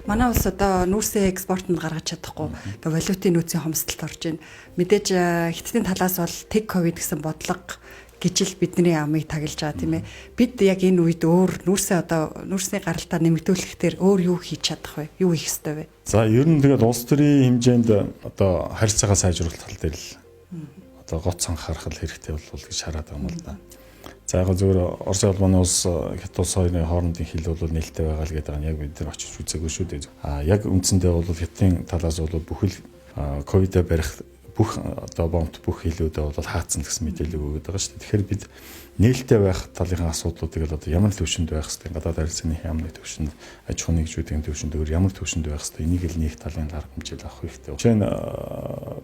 Манай улс одоо нүүрсээ экспортод гаргаж чадахгүй. Ингээ валютын нөөцийн хомсдолд орж байна. Мэдээж Хятадын талаас бол тэг ковид гэсэн бодлого гэж л бидний амыг тагилж байгаа тийм ээ. Бид яг энэ үед өөр нүүрсний гаралтаа нэмэгдүүлэхдээ өөр юу хийж чадах вэ? Юу хийх ёстой вэ? За ер нь тэгээд улс төрийн хэмжээнд одоо харилцаагаа сайжруулах тал дээр л одоо гоц анхаарах хэрэгтэй болов гэж хараад байгаа юм л да. За яг зөвөр Оросын улбаны улс Хятад улс хоёрын хоорондын хил бол нээлттэй байгаа л гэдэг нь яг бид нар очиж үзээгүй шүү дээ. Яг үндсэндээ бол Хятадын талаас бол бүхэл ковидо барих бүх одоо бомбт бүх хилүүдэд бол хаацсан гэсэн мэдээлэл өгöd байгаа шүү дээ. Тэгэхээр бид нээлттэй байх талын асуудлуудыг л одоо ямар төвшөнд байх хэвээр гадаад харилцааны ямар төвшөнд аж ахуйн нэгжүүдийн төвшөнд өөр ямар төвшөнд байх хэвээр энийг л нэг талын арга хэмжээл авах хэрэгтэй. Жишээ нь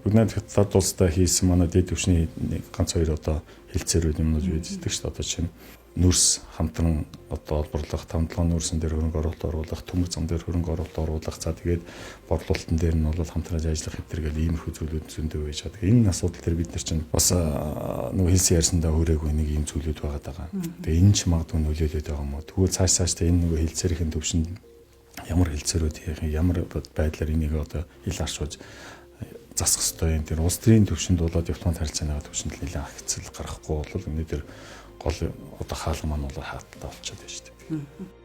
бүгд Хятад улстай хийсэн манай дэд төвшний ганц хоёр одоо хэлцээрүүд юмнууд байдаг шүү дээ. Одоо чинь нүрс хамтран одоо олборлох, 5-7 нүрсэн дээр хөрөнгө оруулалт оруулах, төмөр зам дээр хөрөнгө оруулалт оруулах, за тэгээд борлуулалтын дээр нь бол хамтарч ажиллах хэвтэргээл иймэрхүү зүйлүүд зөндөө байж байгаа. Тэгээ энэ асуудал дээр бид нар чинь бас нөгөө хэлсэн ярьсандаа хүрээгүй нэг ийм зүйлүүд байгаа. Тэгээ энэ ч магадгүй нөлөөлөд байгаа юм уу? Тэгвэл цаашдаа энэ нөгөө хэлцээрийн төвшөнд ямар хэлцээрүүд хийх юм, ямар байдлаар энийг одоо хил аршууж засах ёстой юм. Тэр улс төрийн төвшөнд болоод дипломат харилцааны төвшөнд нэлээд хэцэл гарахгүй бол өнөөдөр гол одоо хаалга маань бол хаалттай болчиход байна шүү дээ.